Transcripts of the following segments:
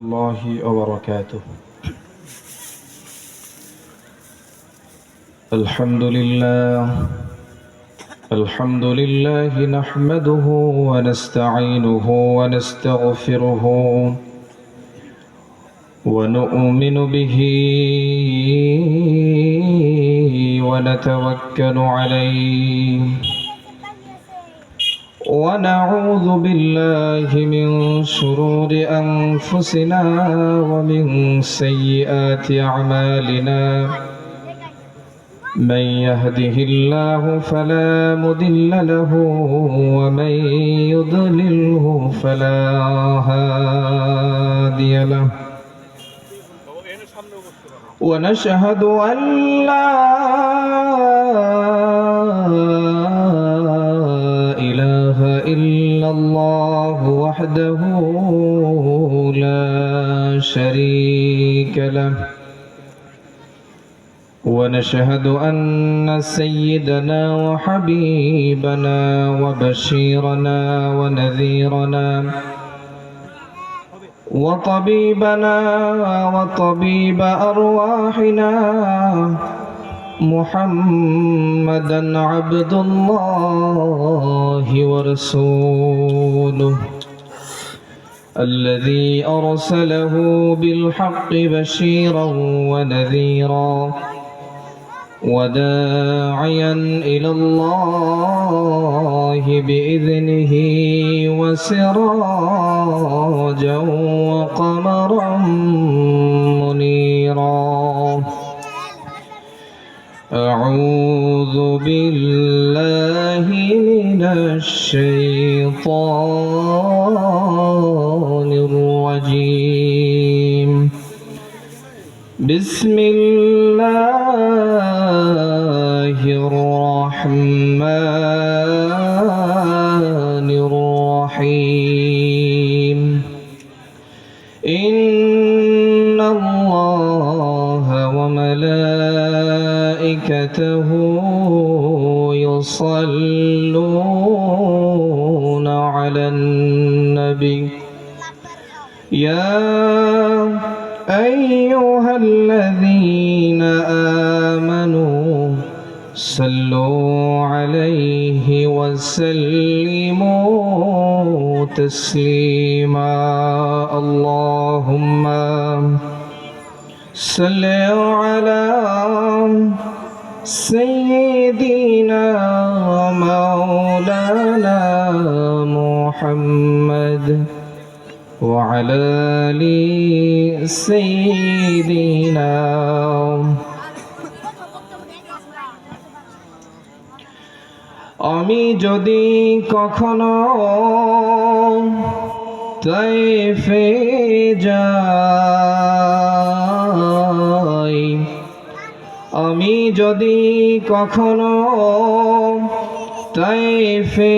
الله وبركاته. الحمد لله نحمده ونستعينه ونستغفره ونؤمن به ونتوكل عليه ونعوذ بالله من شرور أنفسنا ومن سيئات أعمالنا من يهده الله فلا مضل له ومن يضلله فلا هادي له ونشهد أن لا إله إلا الله وحده لا شريك له ونشهد أن سيدنا وحبيبنا وبشيرنا ونذيرنا وطبيبنا وطبيب أرواحنا محمدا عبد الله ورسوله الذي أرسله بالحق بشيرا ونذيرا وداعيا إلى الله بإذنه وسراجا وقمرا منيرا أعوذ بالله من الشيطان الرجيم بسم الله الرحمن الرحيم إن الله وملائكته يصلون على النبي يا أيها الذين آمنوا صلوا عليه وسلموا تسليما اللهم صل على سيدنا مولانا محمد وعلى آل سيدنا আমি যদি কখনো তায়েফে যাই আমি যদি কখনো তায়েফে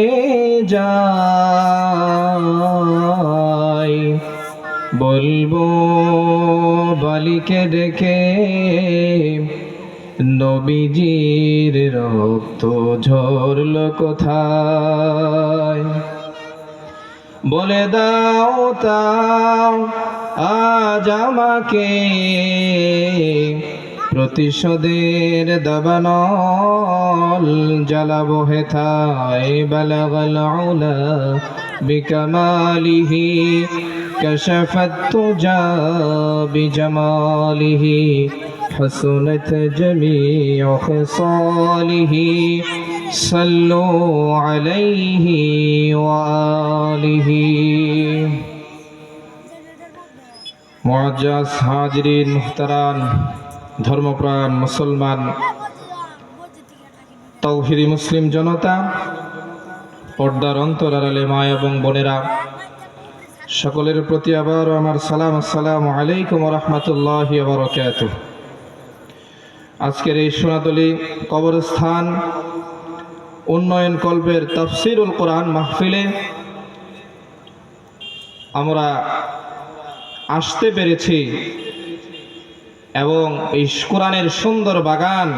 যাই বলবো বালিকে ডেকে নবীজির রক্ত ঝরল কোথায় বলে দাও তাও আজ আমাকে প্রতিশোধের দাবানল জ্বালাবো হেথায় বালাগাল উলা বিকামালিহি كشفت تجا بجماله حسنت جميع خصاله صلوا عليه وآله মুআজ্জাজ হাজিরিন মুহতারাম ধর্মপ্রাণ মুসলমান তাওহীদি মুসলিম জনতা পর্দার অন্তরালে মা এবং বোনেরা সকলের প্রতি আবার আমার সালাম আসসালামু আলাইকুম ওয়া রাহমাতুল্লাহি ওয়া বারাকাতুহু। আজকের এই সোনাতলী কবরস্থান উন্নয়ন কল্পের তাফসীরুল কোরআন মাহফিলে আমরা আসতে পেরেছি এবং এই কোরআনের সুন্দর বাগান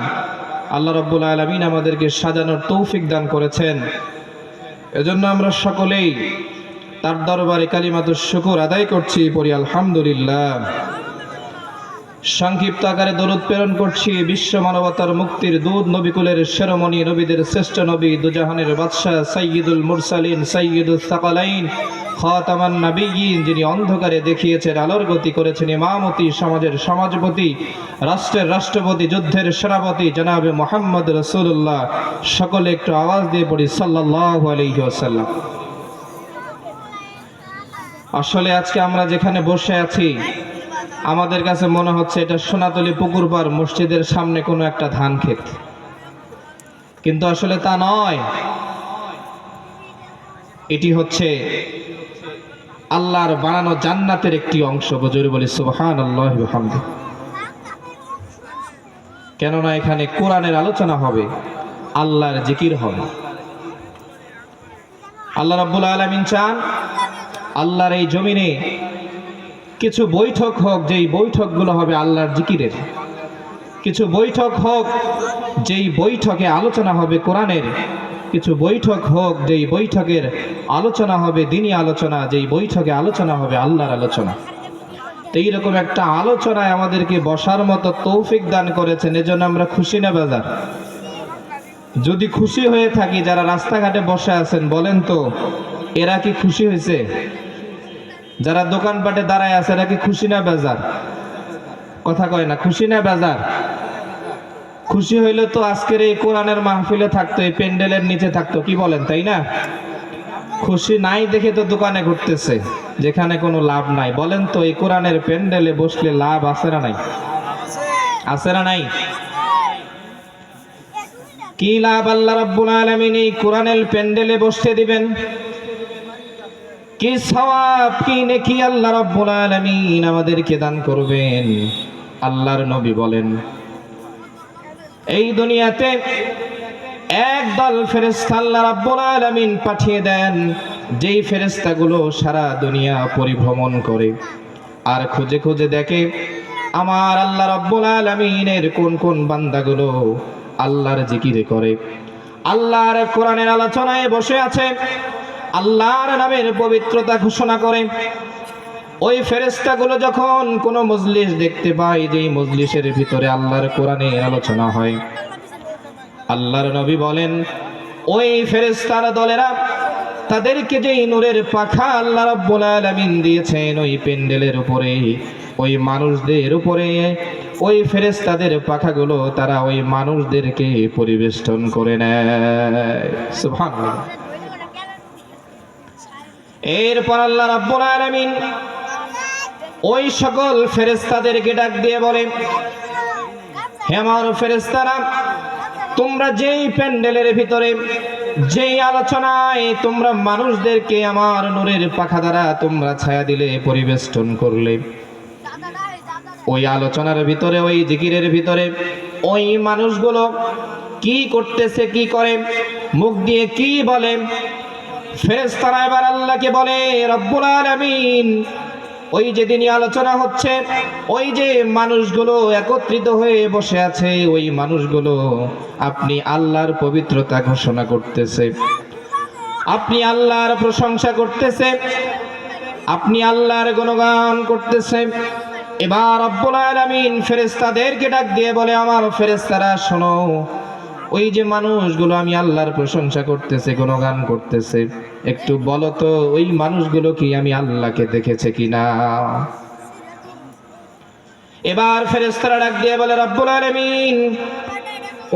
আল্লাহ রাব্বুল আলামিন আমাদেরকে সাজানোর তৌফিক দান করেছেন। এজন্য আমরা সকলেই তার দরবারে কালিমাতুশ শুকর আদায় করছি, পড়ি আলহামদুলিল্লাহ। সংক্ষিপ্ত আকারে দরুদ প্রেরণ করছি বিশ্ব মানবতার মুক্তির দূত, নবিকুলের শিরোমণি, নবীদের শ্রেষ্ঠ নবী, দুজাহানের বাদশাহ, সাইয়্যিদুল মুরসালিন, সাইয়্যিদুস সাকালাইন, খাতামান নবিয়্যিন, যিনি অন্ধকারে দেখিয়েছেন আলোর গতি, করেছেন ইমামতি, সমাজের সমাজপতি, রাষ্ট্রের রাষ্ট্রপতি, যুদ্ধের সেনাপতি জনাবে মুহাম্মদ রাসূলুল্লাহ। সকলে একটু আওয়াজ দিয়ে পড়ি সাল্লাল্লাহু আলাইহি ওয়াসাল্লাম। আসলে আজকে আমরা যেখানে বসে আছি, আমাদের কাছে মনে হচ্ছে এটা সোনাতলী পুকুরপাড় মসজিদের সামনে কোনো একটা ধান ক্ষেত, কিন্তু আসলে তা নয়। এটি হচ্ছে আল্লাহর বানানো জান্নাতের একটি অংশ। বজুর বলি সুবহানাল্লাহি ওয়া বিহামদিহি। কেননা এখানে কোরআনের আলোচনা হবে, আল্লাহর জিকির হবে। আল্লাহ রাব্বুল আলামিন চান আল্লাহর এই জমিনে কিছু বৈঠক হোক, যেই বৈঠকগুলো হবে আল্লাহর জিকিরের। কিছু বৈঠক হোক যেই বৈঠকে আলোচনা হবে কোরআনের। কিছু বৈঠক হোক যেই বৈঠকের আলোচনা হবে দ্বীনি আলোচনা, যেই বৈঠকে আলোচনা হবে আল্লাহর আলোচনা। তো এইরকম একটা আলোচনায় আমাদেরকে বসার মতো তৌফিক দান করেছেন, এজন্য আমরা খুশি না বেজার? যদি খুশি হয়ে থাকি, যারা রাস্তাঘাটে বসে আছেন বলেন তো এরা কি খুশি হয়েছে? যারা দোকানপাটে দাঁড়ায় আছে এরা কি খুশি না বেজার? কথা কয় না, খুশি না বেজার? খুশি হইলে তো আজকের এই কোরআনের মাহফিলে থাকতো, এই প্যান্ডেলের নিচে থাকতো, কি বলেন? তাই না? খুশি নাই দেখে তো দোকানে ঘুরতেছে, যেখানে কোনো লাভ নাই। বলেন তো এই কোরআনের প্যান্ডেলে বসলে লাভ আছে না নাই? আছে না নাই? কি লাভ আল্লাহ রাব্বুল আলামিন এই কোরআনের প্যান্ডেলে বসতে দিবেন? কি সওয়াব, কি নেকি আল্লাহ রাব্বুল আলামিন আমাদেরকে দান করবেন? আল্লাহর নবী বলেন, এই দুনিয়াতে একদল ফেরেশতা আল্লাহ রাব্বুল আলামিন পাঠিয়ে দেন, যেই ফেরেশতাগুলো সারা দুনিয়া পরিভ্রমণ করে আর খুঁজে খুঁজে দেখে আমার আল্লাহ রাব্বুল আলামিনের কোন কোন বান্দাগুলো আল্লাহর জিকিরে করে, আল্লাহর কোরআনের আলোচনায় বসে আছে, আল্লাহর নামের পবিত্রতা ঘোষণা করে। ওই ফেরেশতাগুলো যখন কোনো মজলিস দেখতে পায়, যেই মজলিসের ভিতরে আল্লাহর কোরআনের আলোচনা হয়, আল্লাহর নবী বলেন ওই ফেরেশতার দলেরা তাদেরকে যেই নূরের পাখা আল্লাহ রাব্বুল আলামিন দিয়েছেন, ওই প্যান্ডেলের উপরে, ওই মানুষদের উপরে ওই ফেরেশতাদের পাখাগুলো তারা ওই মানুষদেরকে পরিবেষ্টন করে নেয়। সুবহানাল্লাহ। এরপর আল্লাহ রাব্বুল আলামিন ওই সকল ফেরেশতাদেরকে ডাক দিয়ে বলে, হে আমার ফেরেশতারা, তোমরা যেই প্যান্ডেলের ভিতরে যেই আলোচনায় তোমরা মানুষদেরকে আমার নূরের পাখা দ্বারা তোমরা ছায়া দিলে, পরিবেষ্টন করলে, ওই আলোচনার ভিতরে, ওই জিকিরের ভিতরে ওই মানুষগুলো কি করতেছে, কি করে, মুখ দিয়ে কি বলে? ফেরেশতারা এবার আল্লাহকে বলে, রব্বুল আলামিন, ওই যে দিনই আলোচনা হচ্ছে, ওই যে মানুষগুলো একত্রিত হয়ে বসে আছে, ওই মানুষগুলো আপনি আল্লাহর পবিত্রতা ঘোষণা করতেছে, আপনি আল্লাহর প্রশংসা করতেছে, আপনি আল্লাহর গুণগান করতেছে। এবার রব্বুল আলামিন ফেরেশতাদেরকে ডাক দিয়ে বলে, আমার ফেরেশতারা শোনো, ওই যে মানুষগুলো আমি আল্লাহর প্রশংসা করতেছে, গুণগান করতেছে, একটু বলো তো ওই মানুষগুলো কি আমি আল্লাহকে দেখেছে কিনা? এবার ফেরেশতারা ডাক দিয়ে বলে, রব্বুল আলামিন,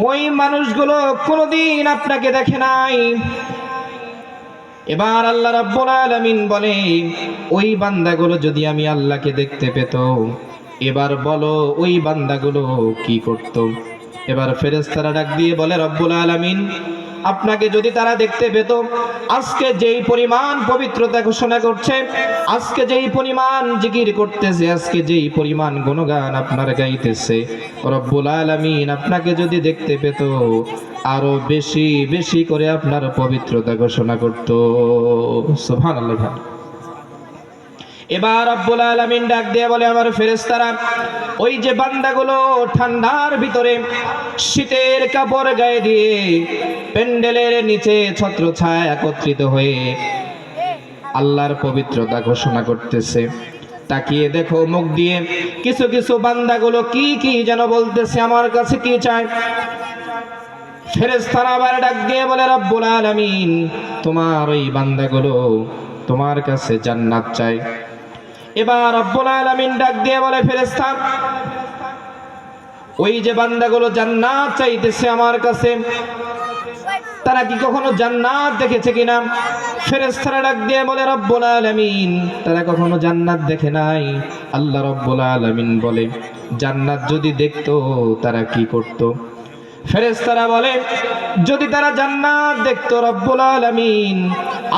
ওই মানুষগুলো কোনোদিন আপনাকে দেখে নাই। এবার আল্লাহ রাব্বুল আলামিন বলে, ওই বান্দাগুলো যদি আমি আল্লাহকে দেখতে পেত, এবার বলো ওই বান্দাগুলো কি করত? এবার ফেরেশতারা ডাক দিয়ে বলে, রব্বুল আলামিন, আপনাকে যদি তারা দেখতে পেত, আজকে যেই পরিমাণ পবিত্রতা ঘোষণা করছে, আজকে যেই পরিমাণ জিকির করতেছে, আজকে যেই পরিমাণ গুণগান আপনার গাইতেছে, রব্বুল আলামিন আপনাকে যদি দেখতে পেত, আরো বেশি বেশি করে আপনার পবিত্রতা ঘোষণা করত। সুবহানাল্লাহ। এবার রব্বুল আলামিন ডাক দিয়ে বলে, আমার ফেরেশতারা, ওই যে বান্দাগুলো ঠান্ডার ভিতরে শীতের কাপড় গায়ে দিয়ে প্যান্ডেলের নিচে ছত্রছায়া একত্রিত হয়ে আল্লাহর পবিত্রতা ঘোষণা করতেছে। তাকিয়ে দেখো মুখ দিয়ে কিছু কিছু বান্দাগুলো কি কি যেন বলতেছে, আমার কাছে কি চায়। ফেরেশতারা আবার ডাক দিয়ে বলে, রব্বুল আলামিন তোমার ওই বান্দাগুলো তোমার কাছে জান্নাত চায়। এবার রব্বুল আলামিন ডাক দিয়ে বলে, ফেরেশতা ওই যে বান্দাগুলো জান্নাত চাইতেছে আমার কাছে, তারা কি কখনো জান্নাত দেখেছে কিনা? ফেরেশতারা ডাক দিয়ে বলে, রব্বুল আলামিন তারা কখনো জান্নাত দেখে নাই। আল্লাহ রব্বুল আলামিন বলে, জান্নাত যদি দেখতো তারা কি করত? ফেরেশতারা বলে, যদি তারা জান্নাত দেখতো রব্বুল আলামিন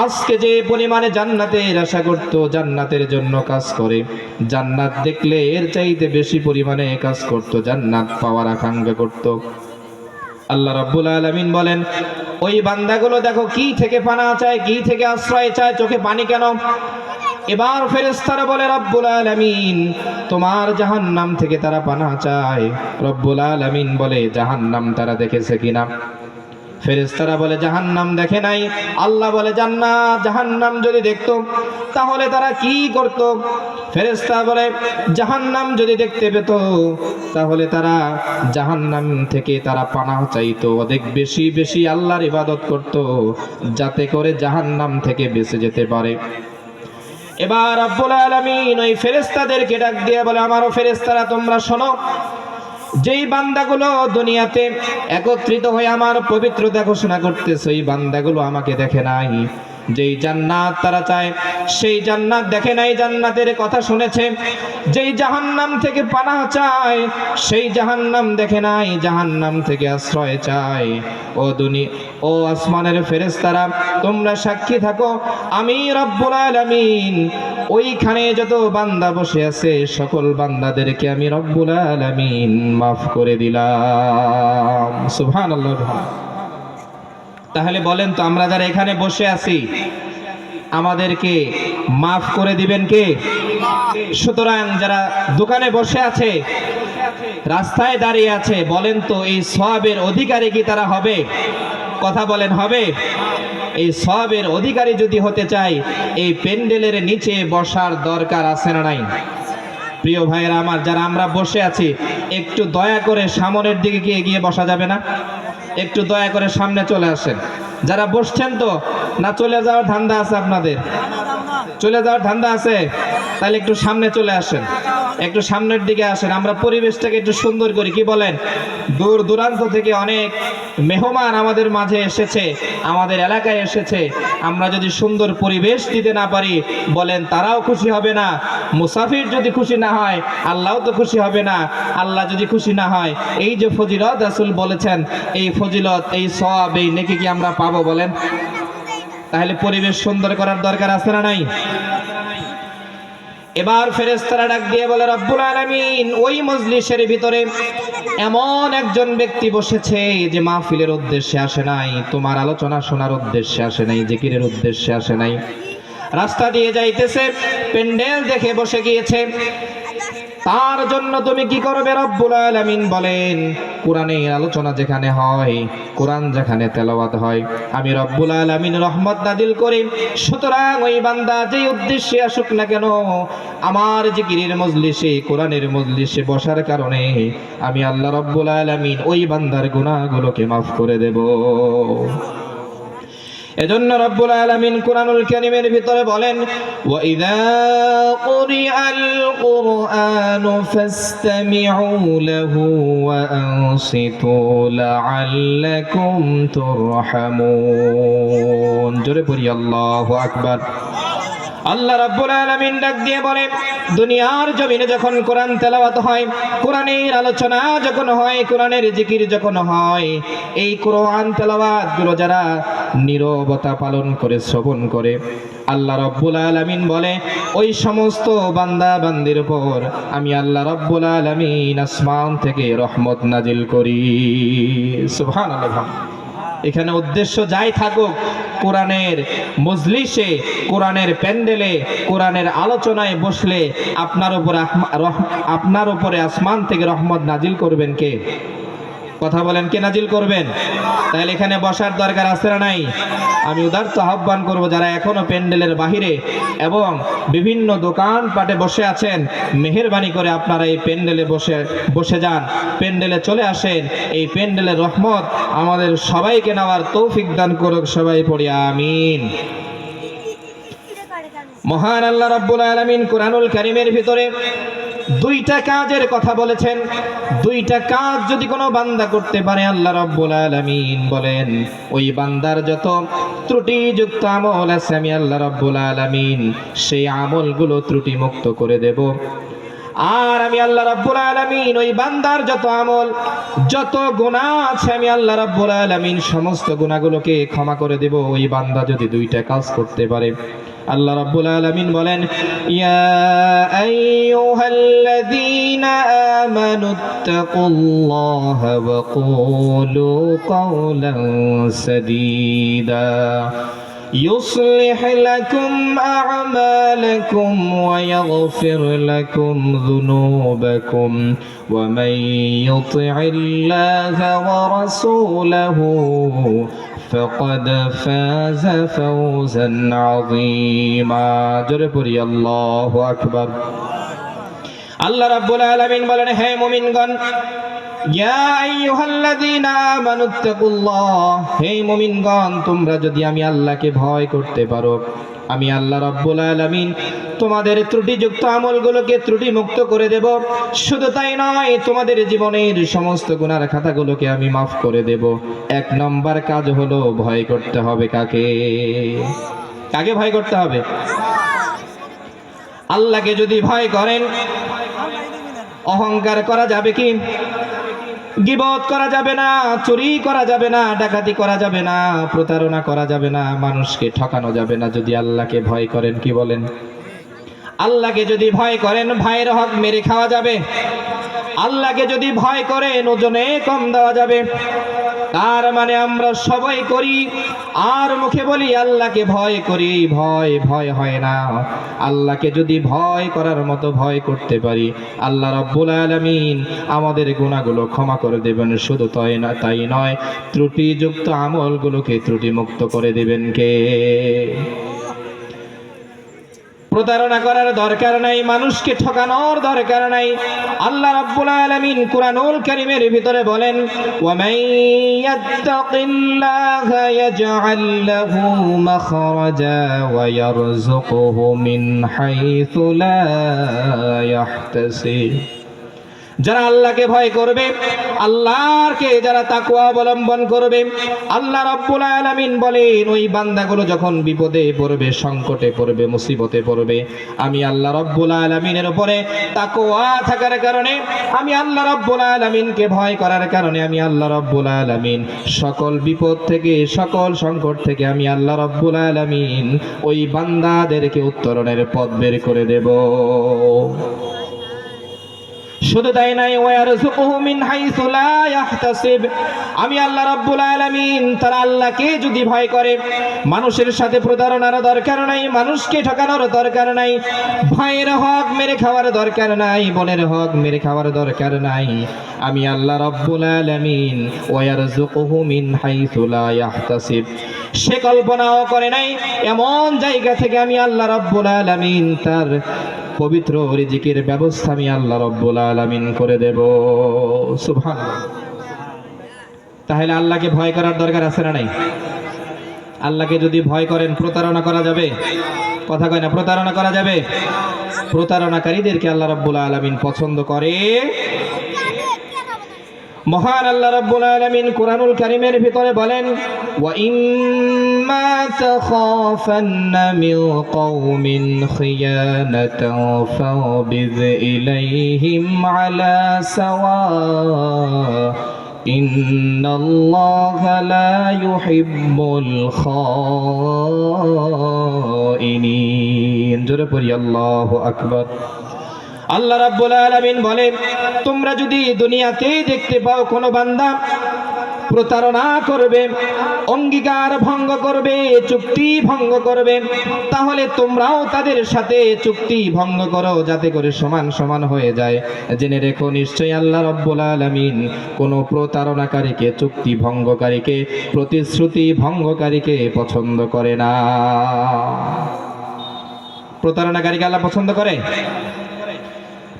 আজকে যে পরিমাণে জান্নাতের আশা করত, জান্নাতের জন্য কাজ করে, জান্নাত দেখলে এর চাইতে বেশি পরিমাণে কাজ করত, জান্নাত পাওয়ার আকাঙ্ক্ষা করত। আল্লাহ রাব্বুল আলামিন বলেন, ওই বান্দাগুলো দেখো কি থেকে পানা চায়, কি থেকে আশ্রয় চায়, চোখে পানি কেন? এবার ফেরেশতারা বলে, রব্বুল আলামিন তোমার জাহান্নাম থেকে তারা পানা চায়। রব্বুল আলামিন বলে, জাহান্নাম তারা দেখেছে কিনা? ফেরেশতারা বলে, জাহান্নাম দেখে নাই। আল্লাহ বলে, জান্নাত জাহান্নাম যদি দেখতো তাহলে তারা কি করত? ফেরেশতা বলে, জাহান্নাম যদি দেখতে পেত তাহলে তারা জাহান্নাম থেকে তারা পানাহ চাইতো, অনেক বেশি বেশি আল্লাহর ইবাদত করত, যাতে করে জাহান্নাম থেকে বেঁচে যেতে পারে। এবার রব্বুল আলামিন ওই ফেরেশতাদেরকে ডাক দিয়ে বলে, আমারও ফেরেশতারা তোমরা শোনো, যেই বান্দাগুলো দুনিয়াতে একত্রিত হয়ে আমার পবিত্রতা ঘোষণা করতেছে, ওই বান্দাগুলো আমাকে দেখে নাই। যেই জান্নাত তারা চায় সেই জান্নাত দেখে নাই, জান্নাতের কথা শুনেছে। যেই জাহান্নাম থেকে পানাহ চায় সেই জাহান্নাম দেখে নাই, জাহান্নাম থেকে আশ্রয় চায়। ও আসমানের ফেরেশতারা তোমরা সাক্ষী থাকো, আমি রব্বুল আলামিন ওইখানে যত বান্দা বসে আছে সকল বান্দাদেরকে আমি রব্বুল আলামিন মাফ করে দিলাম। সুবহানাল্লাহ। তাহলে বলেন তো, আমরা যারা এখানে বসে আছি আমাদেরকে মাফ করে দিবেন কে? সুতরাং যারা দোকানে বসে আছে, রাস্তায় দাঁড়িয়ে আছে, বলেন তো এই সওয়াবের অধিকারী কি তারা হবে? কথা বলেন, হবে? এই সওয়াবের অধিকারী যদি হতে চাই এই প্যান্ডেলের নিচে বসার দরকার আছে না নাই? প্রিয় ভাইয়েরা আমার, যারা আমরা বসে আছি একটু দয়া করে সামনের দিকে কি এগিয়ে বসা যাবে না? একটু দয়া করে সামনে চলে আসেন। যারা বসছেন তো না চলে যাওয়ার ধান্দা আছে আপনাদের? চলে যাওয়ার ধান্দা আছে? তাহলে একটু সামনে চলে আসেন, একটু সামনের দিকে আসেন, আমরা পরিবেশটাকে একটু সুন্দর করি। কি বলেন? দূর দূরান্ত থেকে অনেক মেহমান আমাদের মাঝে এসেছে, আমাদের এলাকায় এসেছে, আমরা যদি সুন্দর পরিবেশ দিতে না পারি বলেন তারাও খুশি হবে না। মুসাফির যদি খুশি না হয় আল্লাহও তো খুশি হবে না। আল্লাহ যদি খুশি না হয় এই যে ফজিলত রাসূল বলেছেন, এই ফজিলত, এই সওয়াব, এই নেকি কি আমরা পাবো বলেন? তাহলে পরিবেশ সুন্দর করার দরকার আছে না নাই? এবার ফেরেশতারা ডাক দিয়ে বলে, রব্বুল আলামিন ওই মজলিসের ভিতরে এমন একজন ব্যক্তি বসেছে যে মাহফিলের উদ্দেশ্যে আসে নাই, তোমার আলোচনা শোনার উদ্দেশ্যে আসে নাই, জিকিরের উদ্দেশ্যে আসে নাই, রাস্তা দিয়ে যাইতেছে, প্যান্ডেল দেখে বসে গিয়েছে, তার জন্য তুমি কি করবে? রব্বুল আলামিন বলেন, কোরআনের আলোচনা যেখানে হয়, কোরআন যেখানে তেলাওয়াত হয়, আমি রব্বুল আলামিন রহমত নাজিল করি। সুতরাং ওই বান্দা যেই উদ্দেশ্যে আসুক না কেন, আমার জিকিরের মজলিসে, কোরআনের মজলিসে বসার কারণে আমি আল্লাহ রব্বুল আলামিন ওই বান্দার গুনাহগুলোকে মাফ করে দেব। এজন্য রব্বুল আলামিন কুরআনুল কারীমের ভিতরে বলেন, ওয়া ইযা কুরিআল কুরআনু ফাসতামিউ লাহু ওয়া আনসিতু লাআল্লাকুম তুরহামুন। জোরে পড়ি আল্লাহু আকবার। আল্লাহ রাব্বুল আলামিন ডাক দিয়ে বলে, দুনিয়ার জমিনে যখন কোরআন তেলাওয়াত হয়, কোরআনের আলোচনা যখন হয়, কোরআনের জিকির যখন হয়, এই কোরআন তেলাওয়াত গুলো যারা নীরবতা পালন করে শ্রবণ করে, আল্লাহ রাব্বুল আলামিন বলে ওই সমস্ত বান্দা বান্দির উপর আমি আল্লাহ রাব্বুল আলামিন আসমান থেকে রহমত নাজিল করি। সুবহানাল্লাহ। এখানে উদ্দেশ্য যাই থাকুক, কোরআনের মজলিসে, কোরআনের প্যান্ডেলে, কোরআনের আলোচনায় বসলে আপনার উপরে আসমান থেকে রহমত নাজিল করবেন কে? কথা বলেন, কে নাজিল করবেন? তাহলে এখানে বসার দরকার আছে না নাই? আমি উদারত আহ্বান করব, যারা এখনো প্যান্ডেলের বাহিরে এবং বিভিন্ন দোকান পাটে বসে আছেন, মেহেরবানি করে আপনারা এই প্যান্ডেলে বসে যান, প্যান্ডেলে চলে আসেন। এই প্যান্ডেলের রহমত আমাদের সবাইকে নেওয়ার তৌফিক দান করুক। সবাই পড়ি আমিন। মহান আল্লাহ রাব্বুল আলামিন কুরআনুল কারীমের ভিতরে দুইটা কাজের কথা বলেছেন। দুইটা কাজ যদি কোনো বান্দা করতে পারে, আল্লাহ রাব্বুল আলামিন বলেন ওই বান্দার যত ত্রুটিযুক্ত আমল আছে আমি আল্লাহ রাব্বুল আলামিন সেই আমলগুলো ত্রুটি মুক্ত করে দেব। আর আমি আল্লাহ রাব্বুল আলামিন ওই বান্দার যত আমল, যত গুনাহ আছে আমি আল্লাহ রাব্বুল আলামিন সমস্ত গুনাহগুলোকে ক্ষমা করে দেব ওই বান্দা যদি দুইটা কাজ করতে পারে। আল্লাহ রাব্বুল আলামিন বলেন, ইয়া আইয়ুহাল্লাযীনা আমানুত্তাকুল্লাহা ওয়া কুলু কাওলান সাদীদা يصلح لكم أعمالكم ويغفر لكم ذنوبكم ومن يطع الله ورسوله فقد فاز فوزا عظيما جربري الله أكبر আল্লাহ রাব্বুল আলামিন বলেন, হে মুমিনগণ, ইয়া আইয়ুহাল্লাযীনা আমানুত্তাকুল্লাহ, হে মুমিনগণ, তোমরা যদি আমি আল্লাহকে ভয় করতে পারো, আমি আল্লাহ রাব্বুল আলামিন তোমাদের ত্রুটিযুক্ত আমলগুলোকে ত্রুটি মুক্ত করে দেব। শুধু তাই নয়, তোমাদের জীবনের সমস্ত গুনার খাতাগুলোকে আমি মাফ করে দেব। এক নম্বর কাজ হলো ভয় করতে হবে কাকে? কাকে ভয় করতে হবে? আল্লাহকে যদি ভয় করেন, অহংকার করা যাবে কি? গীবত করা যাবে না, চুরি করা যাবে না, ডাকাতি করা যাবে না, প্রতারণা করা যাবে না, মানুষকে ঠকানো যাবে না যদি আল্লাহকে ভয় করেন। কি বলেন? আল্লাহকে যদি ভয় করেন, ভাইয়ের হক মেরে খাওয়া যাবে। আল্লাহকে যদি ভয় করেন, ওজনে কম দেওয়া যাবে। তার মানে আমরা সবাই করি আর মুখে বলি আল্লাহকে ভয় করি, ভয় ভয় হয় না। আল্লাহকে যদি ভয় করার মতো ভয় করতে পারি, আল্লাহ রাব্বুল আলামিন আমাদের গুনাহগুলো ক্ষমা করে দেবেন। শুধু তাই নয়, ত্রুটিযুক্ত আমলগুলোকে ত্রুটি মুক্ত করে দেবেন কে? প্রতারণা করার দরকার নাই, মানুষকে ঠকানোর দরকার নাই। আল্লাহ রাব্বুল আলামিন কুরআনুল কারীমের ভিতরে বলেন, ওয়া মান ইয়াত্তাকিল্লাহা ইয়াজআল লাহু মাখরাজা ওয়া ইয়ারযুকুহু মিন হাইথু লা ইয়াহতাসিব। যারা আল্লাহকে ভয় করবে, আল্লাহকে যারা তাকওয়া অবলম্বন করবে, আল্লাহ রাব্বুল আলামিন বলেন ওই বান্দাগুলো যখন বিপদে পড়বে, সংকটে পড়বে, মুসিবতে পড়বে, আমি আল্লাহ রাব্বুল আলামিনের উপরে তাকওয়া থাকার কারণে, আমি আল্লাহ রাব্বুল আলামিনকে ভয় করার কারণে, আমি আল্লাহ রাব্বুল আলামিন সকল বিপদ থেকে, সকল সংকট থেকে আমি আল্লাহ রাব্বুল আলামিন ওই বান্দাদেরকে উত্তরণের পথ বের করে দেব। শুধু তাই নাই, ওয়ারযুকুহু মিন হাইসু লা ইয়াহতাসিব, আমি আল্লাহ রাব্বুল আলামিন তারা আল্লাহকে যদি ভয় করে, মানুষের সাথে প্রতারণার দরকার নাই, মানুষকে ঠকানোর দরকার নাই, ভাইয়ের হক মেরে খাওয়ার দরকার নাই, বোনের হক মেরে খাওয়ার দরকার নাই। আমি আল্লাহ রাব্বুল আলামিন ওয়ারযুকুহু মিন হাইসু লা ইয়াহতাসিব, সে কল্পনাও করে নাই এমন জায়গা থেকে আমি আল্লাহ রাব্বুল আলামিন তার পবিত্র রিজিকের ব্যবস্থা আমি আল্লাহ রাব্বুল আলামিন করে দেব। সুবহানাল্লাহ। তাহলে আল্লাহকে ভয় করার দরকার আছে না নাই? আল্লাহকে যদি ভয় করেন, প্রতারণা করা যাবে? কথা কয় না, প্রতারণা করা যাবে? প্রতারণাকারীদেরকে আল্লাহ রাব্বুল আলামিন পছন্দ করে। মহান আল্লাহ রাব্বুল আলামিন কুরআনুল কারীমের ভিতরে বলেন, ওয়া ইম্মা তাখাফান্না মিন কওমিন খিয়ানাতান ফাবিয ইলাইহিম আলা সাওয়া ইন্নাল্লাহা লা ইউহিব্বুল খাইনিন। জোরে পড়ি আল্লাহু আকবার। আল্লাহ রাব্বুল আলামিন বলেন, তোমরা যদি দুনিয়াতেই দেখতে পাও কোনো বান্দা প্রতারণা করবে, অঙ্গীকার ভঙ্গ করবে, চুক্তি ভঙ্গ করবে, তাহলে তোমরাও তাদের সাথে চুক্তি ভঙ্গ করো, যাতে করে সমান সমান হয়ে যায়। জেনে রেখো, নিশ্চয়ই আল্লাহ রাব্বুল আলামিন কোন প্রতারণাকারীকে, চুক্তি ভঙ্গকারীকে, প্রতিশ্রুতি ভঙ্গকারীকে পছন্দ করে না। প্রতারণাকারীকে আল্লাহ পছন্দ করে?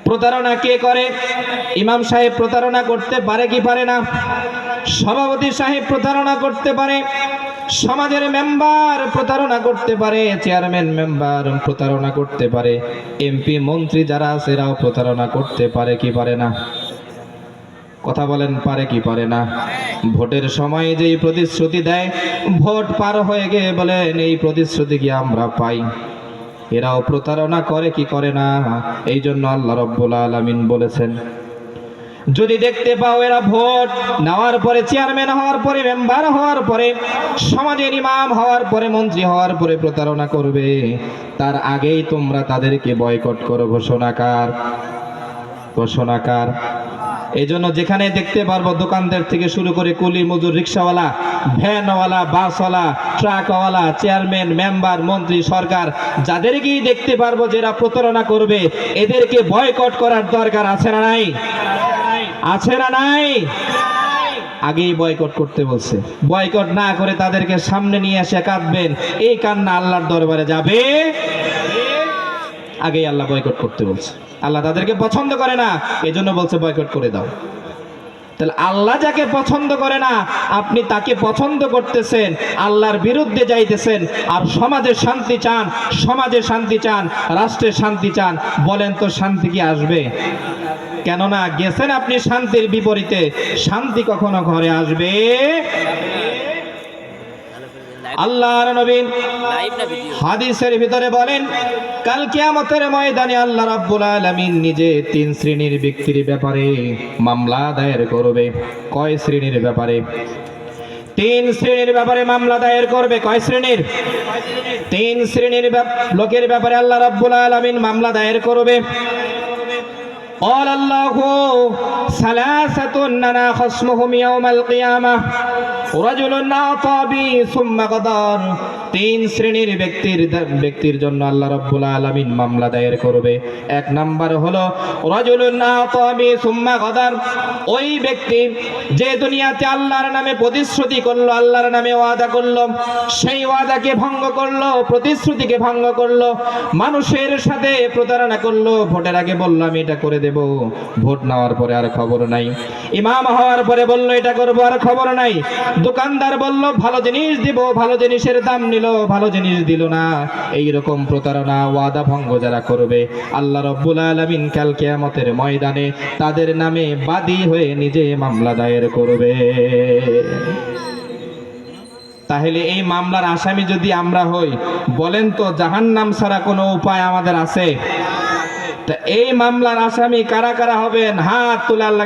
প্রতারণা কে করে? ইমাম সাহেব প্রতারণা করতে পারে কি পারে না? সভাপতি সাহেব প্রতারণা করতে পারে, সমাজের মেম্বার প্রতারণা করতে পারে, চেয়ারম্যান মেম্বার প্রতারণা করতে পারে, এমপি মন্ত্রী যারা আছে এরাও প্রতারণা করতে পারে কি পারে না? কথা বলেন, পারে কি পারে না? ভোটের সময় যেই প্রতিশ্রুতি দেয়, ভোট পার হয়ে গিয়ে বলেন এই প্রতিশ্রুতি কি আমরা পাই? এরাও প্রতারণা করে কি করে না? এই জন্য আল্লাহ রাব্বুল আলামিন বলেছেন, যদি দেখতে পাও এরা ভোট নেওয়ার পরে, চেয়ারম্যান হওয়ার পরে, মেম্বার হওয়ার পরে, সমাজের ইমাম হওয়ার পরে, মন্ত্রী হওয়ার পরে প্রতারণা করবে, তার আগেই তোমরা তাদেরকে বয়কট করো। ঘোষণাকার, ঘোষণাকার। এই জন্য যেখানে দেখতে পারবো দোকানদার থেকে শুরু করে কুলি মজুর, রিক্সাওয়ালা, ভ্যানওয়ালা, বাসওয়ালা, ট্রাকওয়ালা, চেয়ারম্যান, মেম্বার, মন্ত্রী, সরকার, যাদেরকেই দেখতে পারবো যারা প্রতারণা করবে, এদেরকে বয়কট করার দরকার আছে না নাই? আছে না নাই? আগেই বয়কট করতে বলছে। বয়কট না করে তাদেরকে সামনে নিয়ে এসে কাঁদবেন, এই কান্না আল্লাহর দরবারে যাবে? আগেই আল্লাহ বয়কট করতে বলছে। আল্লাহ তাদেরকে পছন্দ করে না, এজন্য বলছে বয়কট করে দাও। তাহলে আল্লাহ যাকে পছন্দ করে না, আপনি তাকে পছন্দ করতেছেন, আল্লাহর বিরুদ্ধে যাইতেছেন, আর সমাজে শান্তি চান, সমাজে শান্তি চান, রাষ্ট্রে শান্তি চান, বলেন তো শান্তি কি আসবে? কেননা গেছেন আপনি শান্তির বিপরীতে, শান্তি কখনো ঘরে আসবে? আল্লাহর নবী হাদিসের ভিতরে বলেন, কাল কিয়ামতের ময়দানে আল্লাহ রাব্বুল আলামিন নিজে 3 শ্রেণীর ব্যক্তির ব্যাপারে মামলা দায়ের করবে। কয় শ্রেণীর ব্যাপারে? 3 শ্রেণীর ব্যাপারে মামলা দায়ের করবে। কয় শ্রেণীর? 3 শ্রেণীর লোকের ব্যাপারে আল্লাহ রাব্বুল আলামিন মামলা দায়ের করবে। قال الله ثلاثة أنا خصمهم يوم القيامة رجل أعطى بي ثم غدر। 3 শ্রেণীর ব্যক্তির জন্য আল্লাহ রাব্বুল আলামিন মামলা দায়ের করবে। 1 নাম্বার হলো রাজুলুন আতা বি সুম্মা গাদার, ওই ব্যক্তি যে দুনিয়াতে আল্লাহর নামে প্রতিশ্রুতি করলো, আল্লাহর নামে ওয়াদা করলো, সেই ওয়াদাকে ভঙ্গ করলো, প্রতিশ্রুতিকে ভঙ্গ করলো, মানুষের সাথে প্রতারণা করলো। ভোটের আগে বললো আমি এটা করে দেব, ভোট নেওয়ার পরে আর খবর নাই। ইমাম হওয়ার পরে বললো এটা করবো, আর খবর নাই। দোকানদার বললো ভালো জিনিস দিব, ভালো জিনিসের দাম নিল, ভালো জিনিস দিল না। এই রকম প্রতারণা, ওয়াদা ভঙ্গ যারা করবে, আল্লাহ রাব্বুল আলামিন কাল কিয়ামতের ময়দানে তাদের নামে বাদী হয়ে নিজে মামলা দায়ের করবে। তাহলে এই মামলার আসামি যদি আমরা হই, বলেন তো জাহান্নাম ছাড়া কোনো উপায় আমাদের আছে? তা এই মামলার আসামি কারা কারা হবেন? হাত তুলে আল্লাহ